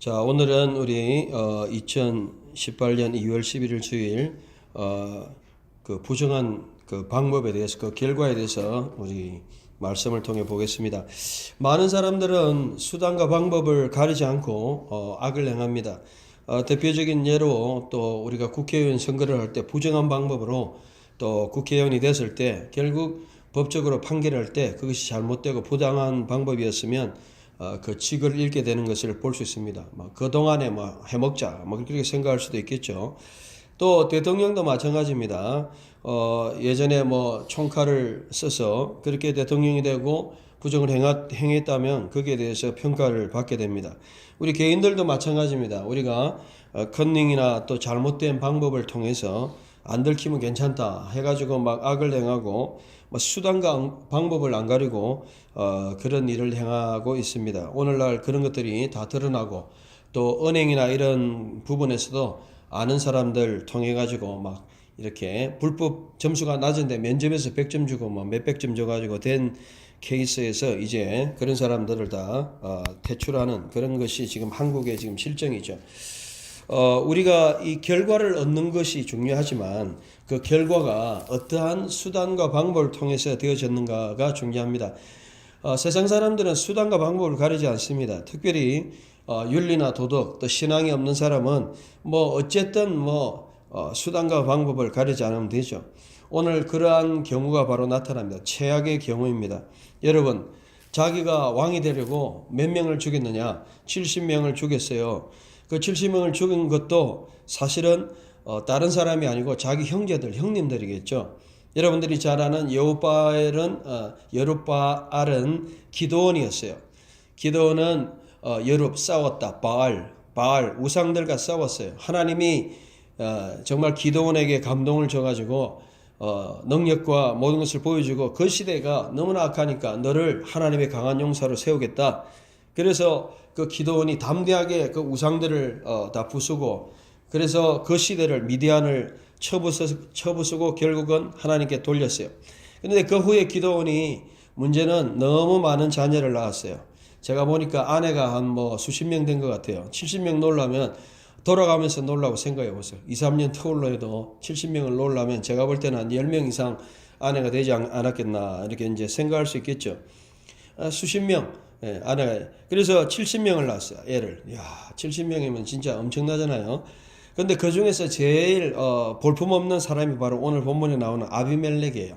자, 오늘은 우리 2018년 2월 11일 주일 그 부정한 그 방법에 대해서 그 결과에 대해서 우리 말씀을 통해 보겠습니다. 많은 사람들은 수단과 방법을 가리지 않고 악을 행합니다. 대표적인 예로 또 우리가 국회의원 선거를 할 때 부정한 방법으로 또 국회의원이 됐을 때 결국 법적으로 판결할 때 그것이 잘못되고 부당한 방법이었으면 그 직을 잃게 되는 것을 볼 수 있습니다. 그동안에 해먹자 그렇게 생각할 수도 있겠죠. 또 대통령도 마찬가지입니다. 예전에 총칼을 써서 그렇게 대통령이 되고 부정을 행했다면 거기에 대해서 평가를 받게 됩니다. 우리 개인들도 마찬가지입니다. 우리가 컨닝이나 또 잘못된 방법을 통해서 안 들키면 괜찮다 해가지고 악을 행하고 수단과 방법을 안 가리고 그런 일을 행하고 있습니다. 오늘날 그런 것들이 다 드러나고 또 은행이나 이런 부분에서도 아는 사람들 통해 가지고 이렇게 불법 점수가 낮은데 면접에서 100점 주고 몇백 점 줘가지고 된 케이스에서 이제 그런 사람들을 다 퇴출하는 그런 것이 지금 한국의 지금 실정이죠. 우리가 이 결과를 얻는 것이 중요하지만 그 결과가 어떠한 수단과 방법을 통해서 되어졌는가가 중요합니다. 세상 사람들은 수단과 방법을 가리지 않습니다. 특별히 윤리나 도덕 또 신앙이 없는 사람은 어쨌든 수단과 방법을 가리지 않으면 되죠. 오늘 그러한 경우가 바로 나타납니다. 최악의 경우입니다. 여러분, 자기가 왕이 되려고 몇 명을 죽였느냐? 70명을 죽였어요. 그 70명을 죽인 것도 사실은 다른 사람이 아니고 자기 형제들, 형님들이겠죠. 여러분들이 잘 아는 여룹바알은 기드온이었어요. 기드온은 여룹 싸웠다. 바알 우상들과 싸웠어요. 하나님이 정말 기드온에게 감동을 줘가지고 능력과 모든 것을 보여주고 그 시대가 너무나 악하니까 너를 하나님의 강한 용사로 세우겠다. 그래서 그 기드온이 담대하게 그 우상들을 다 부수고 그래서 그 시대를 미디안을 쳐부수고 결국은 하나님께 돌렸어요. 그런데 그 후에 기드온이 문제는 너무 많은 자녀를 낳았어요. 제가 보니까 아내가 한 수십 명 된 것 같아요. 70명 놀라면 돌아가면서 놀라고 생각해 보세요. 2, 3년 터울로 해도 70명을 놀라면 제가 볼 때는 한 10명 이상 아내가 되지 않았겠나 이렇게 이제 생각할 수 있겠죠. 수십 명 아내가 그래서 70명을 낳았어요. 애를. 야, 70명이면 진짜 엄청나잖아요. 근데 그 중에서 제일 볼품없는 사람이 바로 오늘 본문에 나오는 아비멜렉이에요.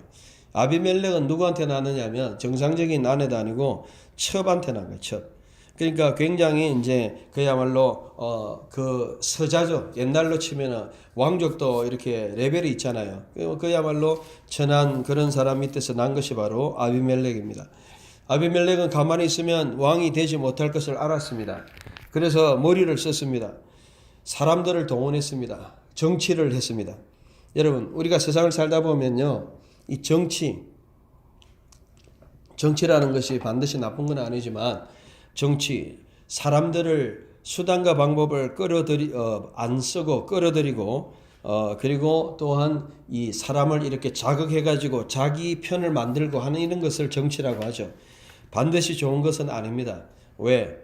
아비멜렉은 누구한테 낳느냐면 정상적인 아내도 아니고 첩한테 낳은 거예요. 첩. 그러니까 굉장히 이제 그야말로 그 서자죠. 옛날로 치면은 왕족도 이렇게 레벨이 있잖아요. 그야말로 천한 그런 사람 밑에서 난 것이 바로 아비멜렉입니다. 아비멜렉은 가만히 있으면 왕이 되지 못할 것을 알았습니다. 그래서 머리를 썼습니다. 사람들을 동원했습니다. 정치를 했습니다. 여러분, 우리가 세상을 살다 보면요, 이 정치라는 것이 반드시 나쁜 건 아니지만 사람들을 수단과 방법을 안 쓰고 끌어들이고 그리고 또한 이 사람을 이렇게 자극해가지고 자기 편을 만들고 하는 이런 것을 정치라고 하죠. 반드시 좋은 것은 아닙니다. 왜?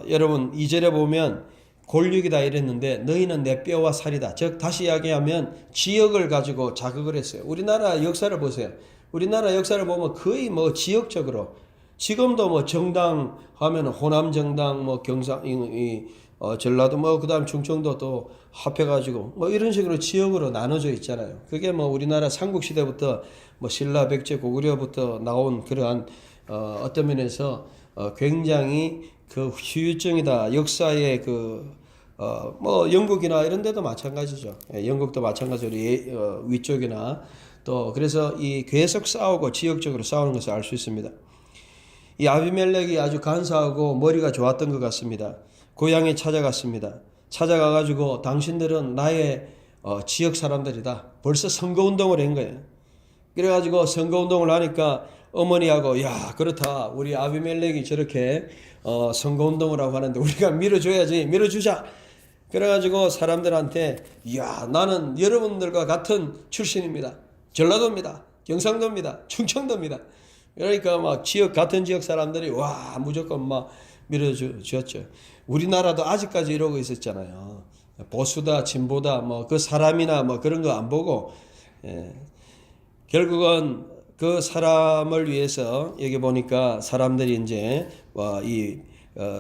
여러분 2절에 보면 골육이다 이랬는데 너희는 내 뼈와 살이다. 즉 다시 이야기하면 지역을 가지고 자극을 했어요. 우리나라 역사를 보세요. 우리나라 역사를 보면 거의 지역적으로 지금도 정당 하면 호남 정당 경상 전라도 그다음 충청도 또 합해가지고 이런 식으로 지역으로 나눠져 있잖아요. 그게 우리나라 삼국시대부터 신라 백제 고구려부터 나온 그러한 어떤 면에서 굉장히 그 후유증이다. 역사의 영국이나 이런 데도 마찬가지죠. 영국도 마찬가지로 위쪽이나 또 그래서 이 계속 싸우고 지역적으로 싸우는 것을 알 수 있습니다. 이 아비멜렉이 아주 간사하고 머리가 좋았던 것 같습니다. 고향에 찾아갔습니다. 찾아가가지고 당신들은 나의 지역 사람들이다. 벌써 선거운동을 한 거예요. 그래가지고 선거운동을 하니까 어머니하고 야 그렇다 우리 아비멜렉이 저렇게 선거운동을 하고 하는데 우리가 밀어줘야지 밀어주자. 그래가지고 사람들한테 야 나는 여러분들과 같은 출신입니다. 전라도입니다. 경상도입니다. 충청도입니다. 그러니까 같은 지역 사람들이 와 무조건 밀어주었죠. 우리나라도 아직까지 이러고 있었잖아요. 보수다 진보다 뭐 그 사람이나 뭐 그런 거 안 보고 결국은 그 사람을 위해서 여기 보니까 사람들이 이제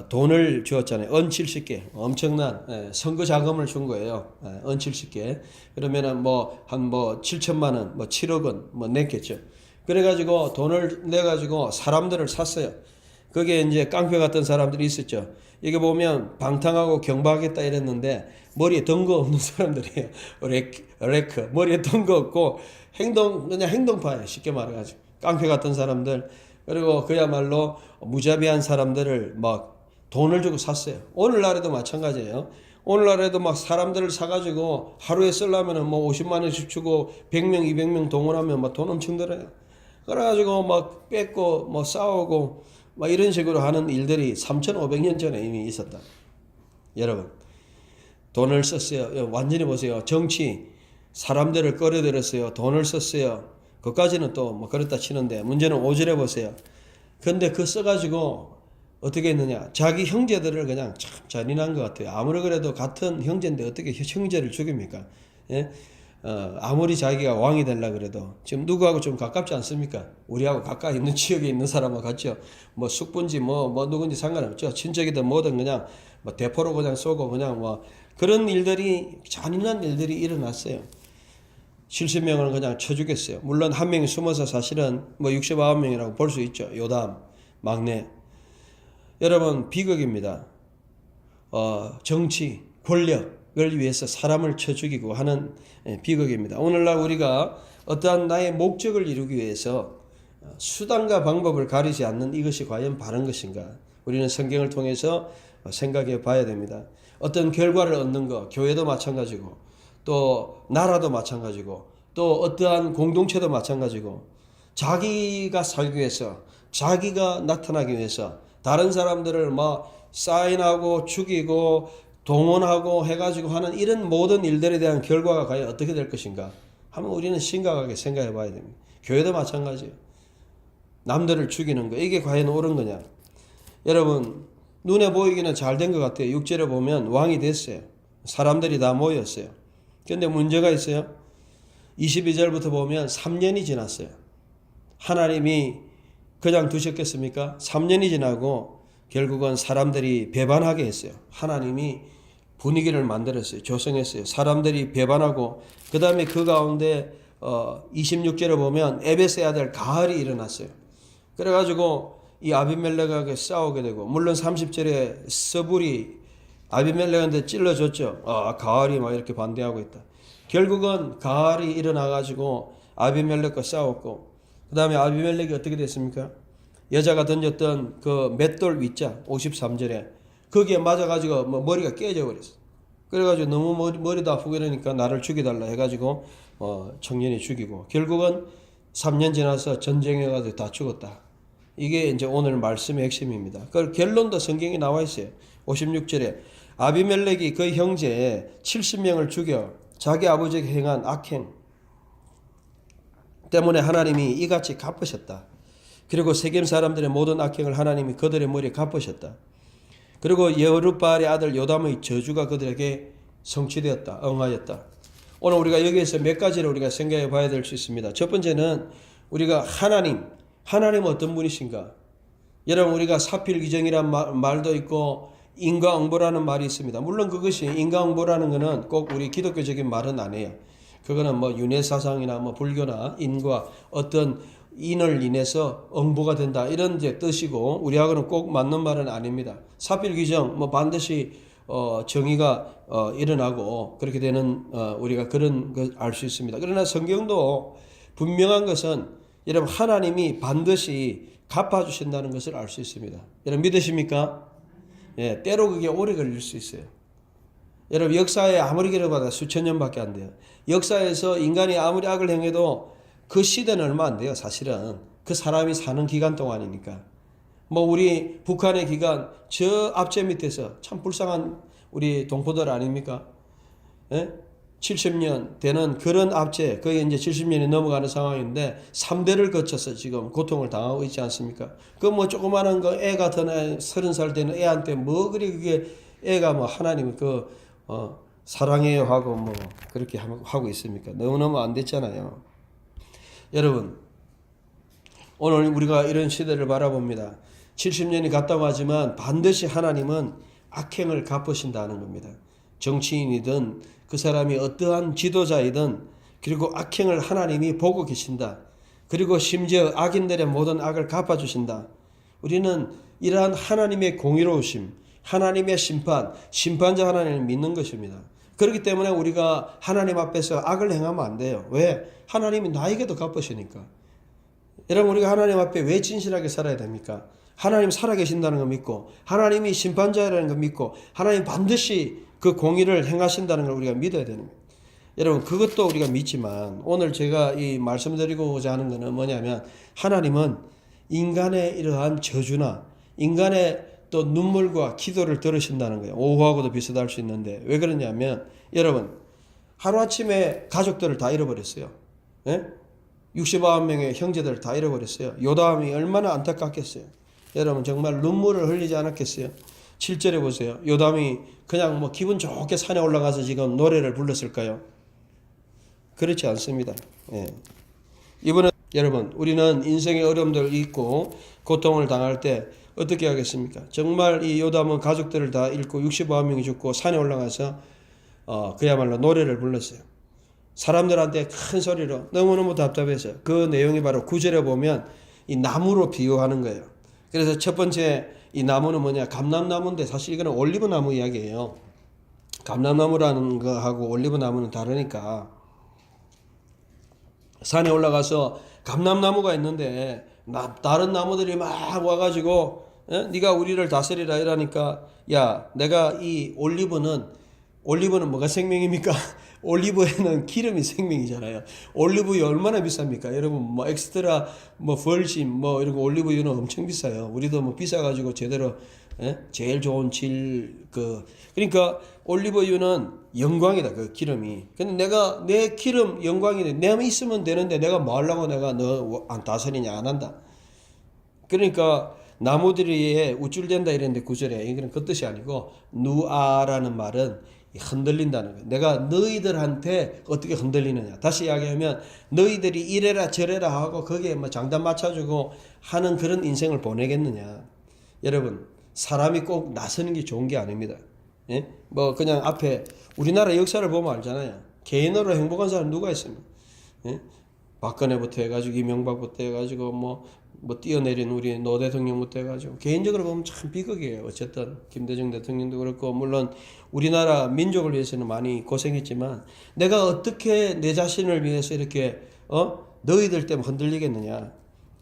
돈을 주었잖아요. 은 70개 엄청난 선거 자금을 준 거예요. 은 70개 그러면은 한 7천만 원, 7억 원 냈겠죠. 그래가지고 돈을 내가지고 사람들을 샀어요. 그게 이제 깡패 같은 사람들이 있었죠. 이게 보면 방탕하고 경박하겠다 이랬는데 머리에 덩거 없는 사람들이에요. 레크 머리에 덩거 없고 그냥 행동파예요. 쉽게 말해가지고 깡패 같은 사람들. 그리고 그야말로 무자비한 사람들을 막 돈을 주고 샀어요. 오늘날에도 마찬가지예요. 오늘날에도 막 사람들을 사가지고 하루에 쓰려면은 50만 원씩 주고 100명, 200명 동원하면 막 돈 엄청 들어요. 그래가지고 막 뺏고 싸우고 막 이런 식으로 하는 일들이 3,500년 전에 이미 있었다. 여러분, 돈을 썼어요. 완전히 보세요. 정치, 사람들을 끌어들였어요. 돈을 썼어요. 그까지는 또 그렇다 치는데 문제는 오절에 보세요. 근데 그 써가지고 어떻게 했느냐. 자기 형제들을 그냥 참 잔인한 것 같아요. 아무리 그래도 같은 형제인데 어떻게 형제를 죽입니까? 예? 아무리 자기가 왕이 되려고 그래도 지금 누구하고 좀 가깝지 않습니까? 우리하고 가까이 있는 지역에 있는 사람하고 같죠. 숙부인지 누군지 상관없죠. 친척이든 뭐든 그냥 대포로 그냥 쏘고 그냥 그런 일들이 잔인한 일들이 일어났어요. 70명을 그냥 쳐 죽였어요. 물론 한 명이 숨어서 사실은 69명이라고 볼 수 있죠. 요담 막내. 여러분 비극입니다. 정치, 권력을 위해서 사람을 쳐 죽이고 하는 비극입니다. 오늘날 우리가 어떠한 나의 목적을 이루기 위해서 수단과 방법을 가리지 않는 이것이 과연 바른 것인가? 우리는 성경을 통해서 생각해 봐야 됩니다. 어떤 결과를 얻는 것, 교회도 마찬가지고 또 나라도 마찬가지고 또 어떠한 공동체도 마찬가지고 자기가 살기 위해서 자기가 나타나기 위해서 다른 사람들을 사인하고 죽이고 동원하고 해가지고 하는 이런 모든 일들에 대한 결과가 과연 어떻게 될 것인가 하면 우리는 심각하게 생각해 봐야 됩니다. 교회도 마찬가지예요. 남들을 죽이는 거 이게 과연 옳은 거냐. 여러분 눈에 보이기는 잘 된 것 같아요. 6절에 보면 왕이 됐어요. 사람들이 다 모였어요. 그런데 문제가 있어요. 22절부터 보면 3년이 지났어요. 하나님이 그냥 두셨겠습니까? 3년이 지나고 결국은 사람들이 배반하게 했어요. 하나님이 분위기를 만들었어요. 조성했어요. 사람들이 배반하고 그 다음에 그 가운데 26절에 보면 에베스의 아들 가할이 일어났어요. 그래가지고 이 아비멜렉하고 싸우게 되고 물론 30절에 서불이 아비멜렉한테 찔러줬죠. 가할이 이렇게 반대하고 있다. 결국은 가할이 일어나가지고 아비멜렉과 싸웠고 그 다음에 아비멜렉이 어떻게 됐습니까? 여자가 던졌던 그 맷돌 윗자 53절에 거기에 맞아가지고 머리가 깨져 버렸어. 그래가지고 너무 머리도 아프고 이러니까 나를 죽여달라 해가지고 청년이 죽이고 결국은 3년 지나서 전쟁해가지고 다 죽었다. 이게 이제 오늘 말씀의 핵심입니다. 그 결론도 성경에 나와 있어요. 56절에 아비멜렉이 그 형제 70명을 죽여 자기 아버지에게 행한 악행 때문에 하나님이 이같이 갚으셨다. 그리고 세겜 사람들의 모든 악행을 하나님이 그들의 머리에 갚으셨다. 그리고 여룻바알의 아들 요담의 저주가 그들에게 성취되었다. 응하였다. 오늘 우리가 여기에서 몇 가지를 우리가 생각해 봐야 될 수 있습니다. 첫 번째는 우리가 하나님은 어떤 분이신가? 여러분 우리가 사필귀정이란 말도 있고 인과응보라는 말이 있습니다. 물론 그것이 인과응보라는 것은 꼭 우리 기독교적인 말은 아니에요. 그거는 윤회사상이나 불교나 인과 어떤 인을 인해서 응보가 된다 이런 이제 뜻이고 우리하고는 꼭 맞는 말은 아닙니다. 사필귀정 반드시 정의가 일어나고 그렇게 되는 우리가 그런 걸 알 수 있습니다. 그러나 성경도 분명한 것은 여러분 하나님이 반드시 갚아주신다는 것을 알 수 있습니다. 여러분 믿으십니까? 예, 때로 그게 오래 걸릴 수 있어요. 여러분 역사에 아무리 길어봐도 수천 년밖에 안 돼요. 역사에서 인간이 아무리 악을 행해도 그 시대는 얼마 안 돼요. 사실은 그 사람이 사는 기간 동안이니까. 우리 북한의 기간 저 앞제 밑에서 참 불쌍한 우리 동포들 아닙니까? 예? 70년 되는 그런 압제, 그게 이제 70년이 넘어가는 상황인데 3대를 거쳐서 지금 고통을 당하고 있지 않습니까? 그 뭐 조그마한 거 애 같은 애 30살 되는 애한테 뭐 그리 그게 애가 뭐 하나님 사랑해요 하고 뭐 그렇게 하고 있습니까? 너무너무 안 됐잖아요. 여러분, 오늘 우리가 이런 시대를 바라봅니다. 70년이 갔다고 하지만 반드시 하나님은 악행을 갚으신다는 겁니다. 정치인이든 그 사람이 어떠한 지도자이든 그리고 악행을 하나님이 보고 계신다. 그리고 심지어 악인들의 모든 악을 갚아주신다. 우리는 이러한 하나님의 공의로우심, 하나님의 심판자 하나님을 믿는 것입니다. 그렇기 때문에 우리가 하나님 앞에서 악을 행하면 안 돼요. 왜? 하나님이 나에게도 갚으시니까. 여러분, 우리가 하나님 앞에 왜 진실하게 살아야 됩니까? 하나님 살아계신다는 거 믿고, 하나님이 심판자라는 거 믿고, 하나님 반드시 그 공의를 행하신다는 걸 우리가 믿어야 되는 거예요. 여러분, 그것도 우리가 믿지만 오늘 제가 이 말씀드리고자 하는 것은 뭐냐면, 하나님은 인간의 이러한 저주나 인간의 또 눈물과 기도를 들으신다는 거예요. 오후하고도 비슷할 수 있는데 왜 그러냐면, 여러분, 하루아침에 가족들을 다 잃어버렸어요. 예? 69명의 형제들을 다 잃어버렸어요. 요담이 얼마나 안타깝겠어요. 여러분, 정말 눈물을 흘리지 않았겠어요? 7절에 보세요. 요담이 그냥 뭐 기분 좋게 산에 올라가서 지금 노래를 불렀을까요? 그렇지 않습니다. 예. 이번에 여러분, 우리는 인생의 어려움들 있고 고통을 당할 때 어떻게 하겠습니까? 정말 이 요담은 가족들을 다 잃고 69명이 죽고 산에 올라가서 그야말로 노래를 불렀어요. 사람들한테 큰 소리로 너무너무 답답해서. 그 내용이 바로 9절에 보면 이 나무로 비유하는 거예요. 그래서 첫 번째 이 나무는 뭐냐? 감람나무인데 사실 이거는 올리브나무 이야기예요. 감람나무라는 거하고 올리브나무는 다르니까. 산에 올라가서 감람나무가 있는데 다른 나무들이 막 와가지고 네가 우리를 다스리라 이러니까, 야, 내가 이 올리브는 뭐가 생명입니까? 올리브에는 기름이 생명이잖아요. 올리브유 얼마나 비쌉니까? 여러분, 뭐 엑스트라, 뭐 벌짐, 뭐 이런 거 올리브유는 엄청 비싸요. 우리도 뭐 비싸가지고 제대로 제일 좋은 그러니까 올리브유는 영광이다, 그 기름이. 근데 내가 내 기름 영광이네. 내가 있으면 되는데 내가 뭐 하려고 내가 너 다스리냐 안 한다. 그러니까 나무들이 우쭐댄다 이랬는데 9절에 이거는 그 뜻이 아니고 누아라는 말은 흔들린다는 거예요. 내가 너희들한테 어떻게 흔들리느냐. 다시 이야기하면 너희들이 이래라 저래라 하고 거기에 뭐 장단 맞춰주고 하는 그런 인생을 보내겠느냐. 여러분, 사람이 꼭 나서는 게 좋은 게 아닙니다. 예? 뭐 그냥 앞에 우리나라 역사를 보면 알잖아요. 개인으로 행복한 사람 누가 있습니까? 예? 박근혜부터 해가지고 이명박부터 해가지고 뭐 뛰어내린 우리 노 대통령부터 해가지고 개인적으로 보면 참 비극이에요. 어쨌든 김대중 대통령도 그렇고 물론 우리나라 민족을 위해서는 많이 고생했지만 내가 어떻게 내 자신을 위해서 이렇게 너희들 때문에 흔들리겠느냐.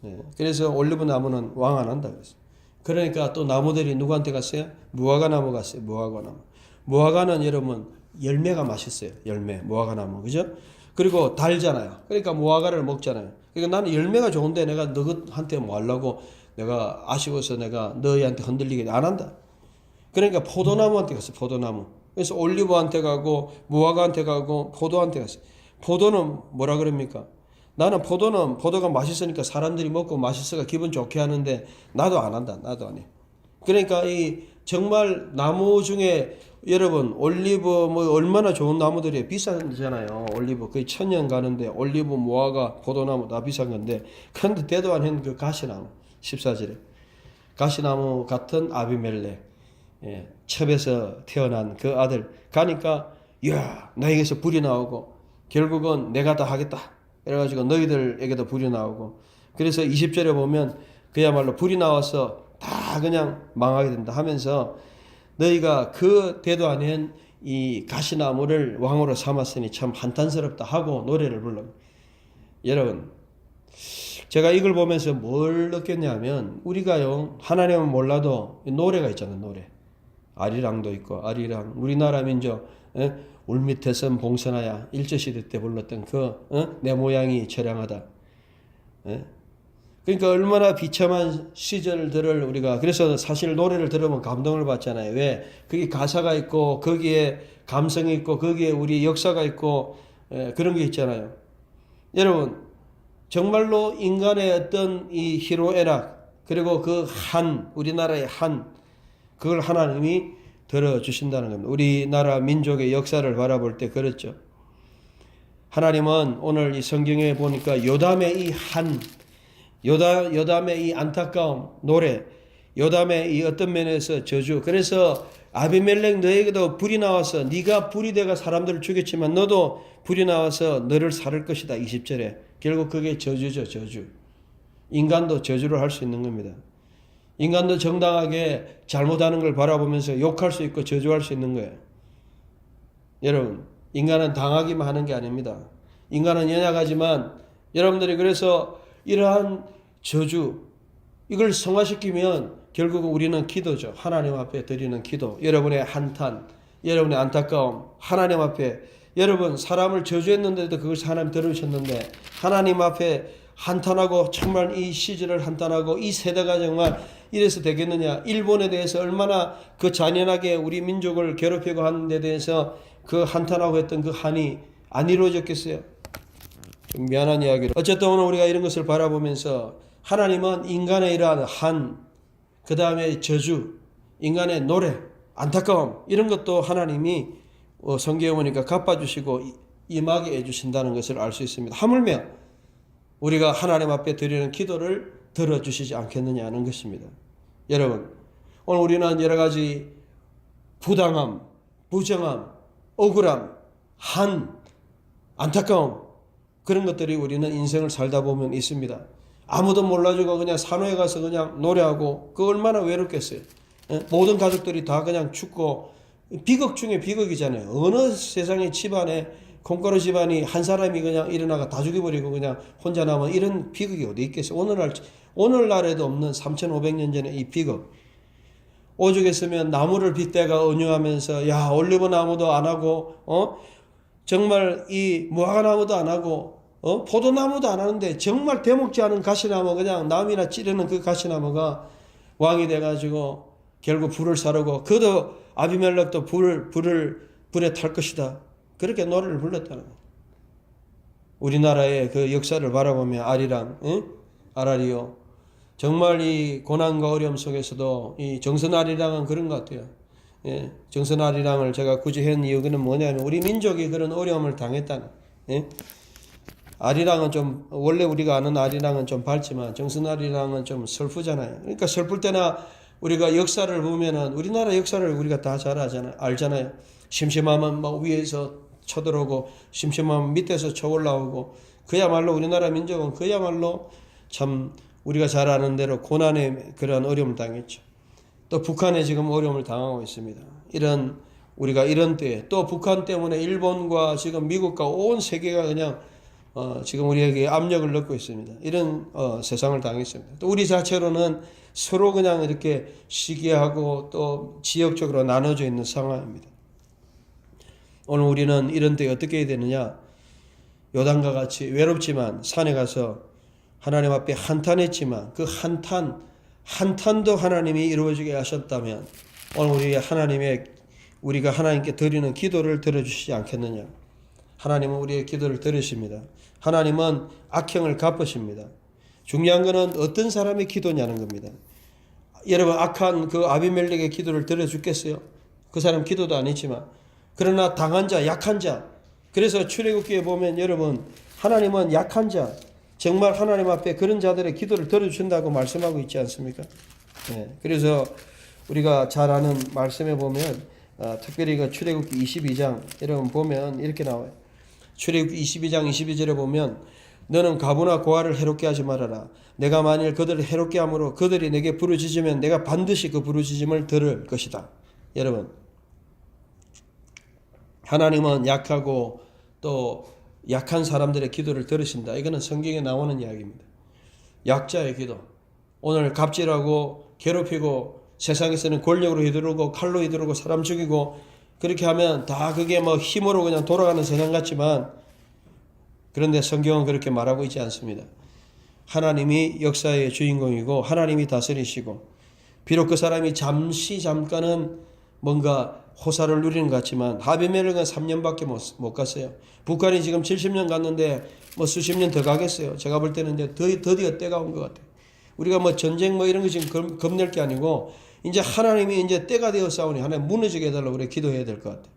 예. 그래서 올리브 나무는 왕 안 한다 그랬어요. 그러니까 또 나무들이 누구한테 갔어요? 무화과 나무 갔어요. 무화과 나무. 무화과는 여러분 열매가 맛있어요. 열매 무화과 나무, 그죠? 그리고 달잖아요. 그러니까 무화과를 먹잖아요. 그러니까 나는 열매가 좋은데 내가 너한테 뭐 하려고, 내가 아쉬워서 내가 너희한테 흔들리게 안 한다. 그러니까 포도나무한테 갔어. 포도나무. 그래서 올리브한테 가고 무화과한테 가고 포도한테 갔어. 포도는 뭐라 그럽니까? 나는 포도가 맛있으니까 사람들이 먹고 맛있어가 기분 좋게 하는데 나도 안 한다. 나도 안 해. 그러니까 이 정말 나무 중에 여러분 올리브 뭐 얼마나 좋은 나무들이 비싸잖아요. 올리브 거의 1000년 가는데 올리브, 무화과, 포도나무 다 비싼 건데, 그런데 대도 안 했는 그 가시나무 14절에 가시나무 같은 아비멜렉, 첩에서 태어난 그 아들 가니까 야, 나에게서 불이 나오고 결국은 내가 다 하겠다 그래가지고 너희들에게도 불이 나오고, 그래서 20절에 보면 그야말로 불이 나와서 다 그냥 망하게 된다 하면서 너희가 그 대도 아닌 이 가시나무를 왕으로 삼았으니 참 한탄스럽다 하고 노래를 불러. 여러분, 제가 이걸 보면서 뭘 느꼈냐면 우리가요 하나님은 몰라도 노래가 있잖아요. 노래 아리랑도 있고 아리랑 우리나라 민족 울밑에선 봉선하야 일제시대 때 불렀던 그 내 모양이 처량하다. 그러니까 얼마나 비참한 시절들을 우리가, 그래서 사실 노래를 들으면 감동을 받잖아요. 왜? 그게 가사가 있고 거기에 감성이 있고 거기에 우리 역사가 있고 그런 게 있잖아요. 여러분, 정말로 인간의 어떤 이 희로애락, 그리고 그 우리나라의 그걸 하나님이 들어주신다는 겁니다. 우리나라 민족의 역사를 바라볼 때 그렇죠. 하나님은 오늘 이 성경에 보니까 요담의 요담의 이 안타까움, 노래, 요담의 이 어떤 면에서 저주. 그래서 아비멜렉 너에게도 불이 나와서 네가 불이 되가 사람들을 죽였지만 너도 불이 나와서 너를 살을 것이다. 20절에. 결국 그게 저주죠, 저주. 인간도 저주를 할 수 있는 겁니다. 인간도 정당하게 잘못하는 걸 바라보면서 욕할 수 있고 저주할 수 있는 거예요. 여러분, 인간은 당하기만 하는 게 아닙니다. 인간은 연약하지만 여러분들이 그래서 이러한 저주, 이걸 성화시키면 결국은 우리는 기도죠. 하나님 앞에 드리는 기도. 여러분의 한탄, 여러분의 안타까움, 하나님 앞에, 여러분 사람을 저주했는데도 그걸 하나님 들으셨는데 하나님 앞에 한탄하고 정말 이 시절을 한탄하고 이 세대가 정말 이래서 되겠느냐. 일본에 대해서 얼마나 그 잔인하게 우리 민족을 괴롭히고 하는 데 대해서 그 한탄하고 했던 그 한이 안 이루어졌겠어요? 좀 미안한 이야기로. 어쨌든 오늘 우리가 이런 것을 바라보면서 하나님은 인간의 이러한 그 다음에 저주, 인간의 노래, 안타까움, 이런 것도 하나님이 성경에 보니까 갚아주시고 임하게 해주신다는 것을 알 수 있습니다. 하물며 우리가 하나님 앞에 드리는 기도를 들어주시지 않겠느냐 하는 것입니다. 여러분, 오늘 우리는 여러 가지 부당함, 부정함, 억울함, 안타까움, 그런 것들이 우리는 인생을 살다 보면 있습니다. 아무도 몰라주고 그냥 산호에 가서 그냥 노래하고, 그 얼마나 외롭겠어요. 모든 가족들이 다 그냥 죽고, 비극 중에 비극이잖아요. 어느 세상의 집안에 콩가루 집안이 한 사람이 그냥 일어나가 다 죽여버리고 그냥 혼자 남은 이런 비극이 어디 있겠어요. 오늘날에도 없는 3500년 전에 이 비극. 오죽했으면 나무를 빗대가 은유하면서 야 올리브 나무도 안 하고 정말 이 무화과나무도 안 하고 포도나무도 안 하는데 정말 대먹지 않은 가시나무, 그냥 남이나 찌르는 그 가시나무가 왕이 돼가지고 결국 불을 사르고, 그도 아비멜렉도 불에 탈 것이다. 그렇게 노래를 불렀다는 거예요. 우리나라의 그 역사를 바라보면 아라리오. 정말 이 고난과 어려움 속에서도 이 정선아리랑은 그런 것 같아요. 예, 정선아리랑을 제가 굳이 한 이유는 뭐냐면 우리 민족이 그런 어려움을 당했다는. 예? 아리랑은 좀, 원래 우리가 아는 아리랑은 좀 밝지만 정선아리랑은 좀 슬프잖아요. 그러니까 슬플 때나 우리가 역사를 보면은 우리나라 역사를 우리가 다 잘 알잖아요. 심심하면 막 위에서 쳐들어오고 심심하면 밑에서 쳐 올라오고, 그야말로 우리나라 민족은 그야말로 참 우리가 잘 아는 대로 고난의 그런 어려움을 당했죠. 또 북한에 지금 어려움을 당하고 있습니다. 우리가 이런 때에 또 북한 때문에 일본과 지금 미국과 온 세계가 그냥 지금 우리에게 압력을 넣고 있습니다. 이런 세상을 당했습니다. 또 우리 자체로는 서로 그냥 이렇게 시기하고 또 지역적으로 나눠져 있는 상황입니다. 오늘 우리는 이런 때 어떻게 해야 되느냐? 요단과 같이 외롭지만 산에 가서 하나님 앞에 한탄했지만 그 한탄도 하나님이 이루어지게 하셨다면 오늘 우리가 하나님께 드리는 기도를 들어주시지 않겠느냐? 하나님은 우리의 기도를 들으십니다. 하나님은 악행을 갚으십니다. 중요한 것은 어떤 사람의 기도냐는 겁니다. 여러분, 악한 그 아비멜렉의 기도를 들어주겠어요? 그 사람 기도도 아니지만. 그러나 당한 자, 약한 자. 그래서 출애굽기에 보면 여러분, 하나님은 약한 자, 정말 하나님 앞에 그런 자들의 기도를 들어주신다고 말씀하고 있지 않습니까? 네, 그래서 우리가 잘 아는 말씀에 보면 특별히 그 출애굽기 22장 여러분 보면 이렇게 나와요. 출애굽기 22장 22절에 보면 너는 과부나 고아를 해롭게 하지 말아라. 내가 만일 그들을 해롭게 함으로 그들이 내게 부르짖으면 내가 반드시 그 부르짖음을 들을 것이다. 여러분, 하나님은 약하고 또 약한 사람들의 기도를 들으신다. 이거는 성경에 나오는 이야기입니다. 약자의 기도. 오늘 갑질하고 괴롭히고 세상에서는 권력으로 휘두르고 칼로 휘두르고 사람 죽이고 그렇게 하면 다 그게 뭐 힘으로 그냥 돌아가는 세상 같지만, 그런데 성경은 그렇게 말하고 있지 않습니다. 하나님이 역사의 주인공이고 하나님이 다스리시고 비록 그 사람이 잠깐은 뭔가 호사를 누리는 것 같지만 하비멜렉은 3년밖에 못 갔어요. 북한이 지금 70년 갔는데 뭐 수십 년 더 가겠어요. 제가 볼 때는 이제 드디어 때가 온 것 같아요. 우리가 뭐 전쟁 뭐 이런 거 지금 겁낼 게 아니고 이제 하나님이 이제 때가 되어 싸우니 하나님 무너지게 해달라고 우리 기도해야 될 것 같아요.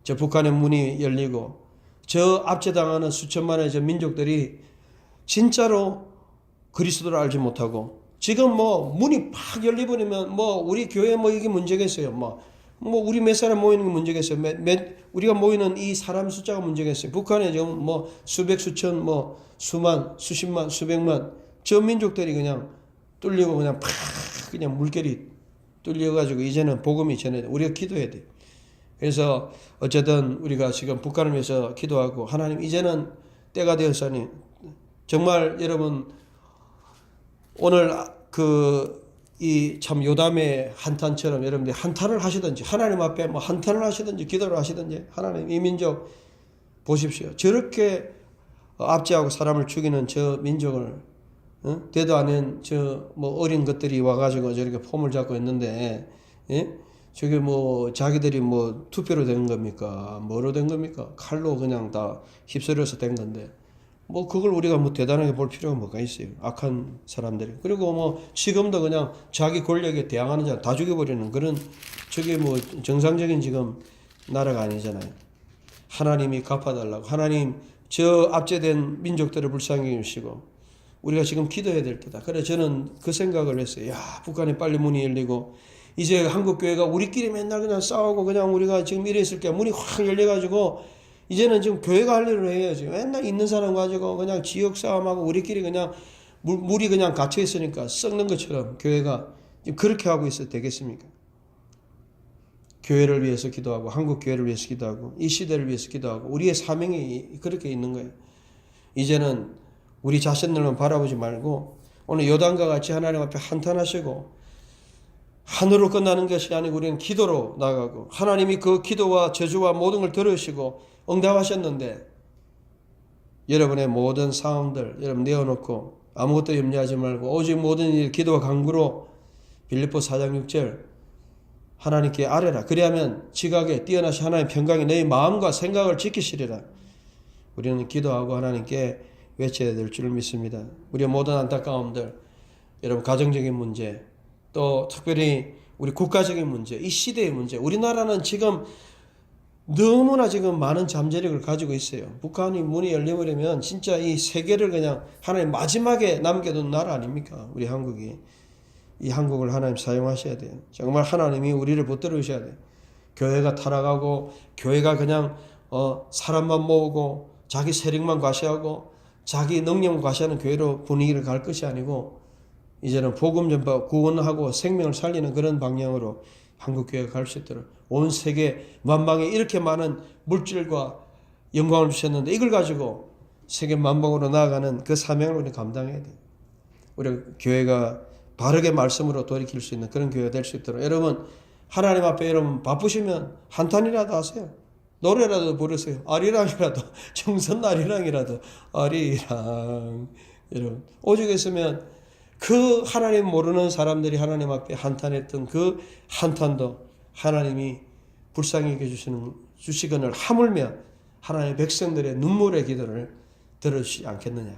저 북한의 문이 열리고 저 압제당하는 수천만의 저 민족들이 진짜로 그리스도를 알지 못하고 지금 뭐 문이 팍 열려버리면 뭐 우리 교회 뭐 이게 문제겠어요. 뭐 우리 몇 사람 모이는 게 문제겠어요. 우리가 모이는 이 사람 숫자가 문제겠어요. 북한에 지금 뭐 수백 수천 뭐 수만 수십만 수백만 저 민족들이 그냥 뚫리고 그냥 팍 그냥 물결이 뚫려가지고 이제는 복음이 전해 우리가 기도해야 돼요. 그래서 어쨌든 우리가 지금 북한을 위해서 기도하고 하나님 이제는 때가 되었으니 정말 여러분 오늘 이 참 요담의 한탄처럼 여러분들이 한탄을 하시든지 하나님 앞에 뭐 한탄을 하시든지 기도를 하시든지 하나님 이 민족 보십시오. 저렇게 압제하고 사람을 죽이는 저 민족을 되도 않은 저 뭐 어린 것들이 와가지고 저렇게 폼을 잡고 있는데 예? 저게 뭐 자기들이 뭐 투표로 된 겁니까? 뭐로 된 겁니까? 칼로 그냥 다 휩쓸려서 된 건데 뭐 그걸 우리가 뭐 대단하게 볼 필요가 뭐가 있어요. 악한 사람들이. 그리고 뭐 지금도 그냥 자기 권력에 대항하는 자 다 죽여버리는 그런 저게 뭐 정상적인 지금 나라가 아니잖아요. 하나님이 갚아달라고. 하나님 저 압제된 민족들을 불쌍히 여기시고 우리가 지금 기도해야 될 때다. 그래 저는 그 생각을 했어요. 야 북한에 빨리 문이 열리고 이제 한국교회가 우리끼리 맨날 그냥 싸우고 그냥 우리가 지금 이래 있을 게 문이 확 열려가지고 이제는 지금 교회가 할 일을 해야지. 맨날 있는 사람 가지고 그냥 지역 싸움하고 우리끼리 그냥 물이 그냥 갇혀 있으니까 썩는 것처럼 교회가 지금 그렇게 하고 있어도 되겠습니까? 교회를 위해서 기도하고 한국 교회를 위해서 기도하고 이 시대를 위해서 기도하고 우리의 사명이 그렇게 있는 거예요. 이제는 우리 자신들만 바라보지 말고 오늘 요단과 같이 하나님 앞에 한탄하시고 한으로 끝나는 것이 아니고 우리는 기도로 나가고 하나님이 그 기도와 저주와 모든 걸 들으시고 응답하셨는데 여러분의 모든 상황들 여러분 내어놓고 아무것도 염려하지 말고 오직 모든 일 기도와 간구로 빌립보 4장 6절 하나님께 아뢰라. 그리하면 지각에 뛰어나신 하나님 평강이 너희 마음과 생각을 지키시리라. 우리는 기도하고 하나님께 외쳐야 될 줄 믿습니다. 우리의 모든 안타까움들 여러분 가정적인 문제 또 특별히 우리 국가적인 문제 이 시대의 문제 우리나라는 지금 너무나 지금 많은 잠재력을 가지고 있어요. 북한이 문이 열려버리면 진짜 이 세계를 그냥 하나님 마지막에 남겨둔 나라 아닙니까? 우리 한국이. 이 한국을 하나님 사용하셔야 돼요. 정말 하나님이 우리를 붙들어 주셔야 돼요. 교회가 타락하고 교회가 그냥 사람만 모으고 자기 세력만 과시하고 자기 능력만 과시하는 교회로 분위기를 갈 것이 아니고 이제는 복음 전파 구원하고 생명을 살리는 그런 방향으로 한국교회가 갈 수 있도록 온 세계 만방에 이렇게 많은 물질과 영광을 주셨는데 이걸 가지고 세계 만방으로 나아가는 그 사명을 우리 감당해야 돼요. 우리 교회가 바르게 말씀으로 돌이킬 수 있는 그런 교회가 될 수 있도록 여러분 하나님 앞에 여러분 바쁘시면 한탄이라도 하세요. 노래라도 부르세요. 아리랑이라도 정선 아리랑이라도 아리랑 여러분 오죽 했으면 그 하나님 모르는 사람들이 하나님 앞에 한탄했던 그 한탄도 하나님이 불쌍히 여겨주시거늘 하물며 하나님의 백성들의 눈물의 기도를 들으시지 않겠느냐.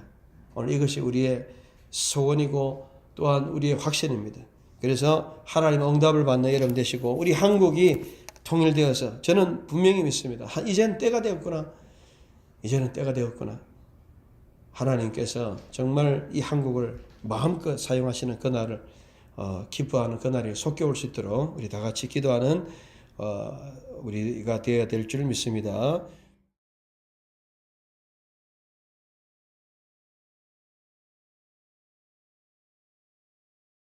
오늘 이것이 우리의 소원이고 또한 우리의 확신입니다. 그래서 하나님의 응답을 받는 여러분 되시고 우리 한국이 통일되어서 저는 분명히 믿습니다. 이제는 때가 되었구나. 이제는 때가 되었구나. 하나님께서 정말 이 한국을 마음껏 사용하시는 그날을 기뻐하는 그날이 속게 올 수 있도록 우리 다 같이 기도하는 우리가 되어야 될 줄 믿습니다.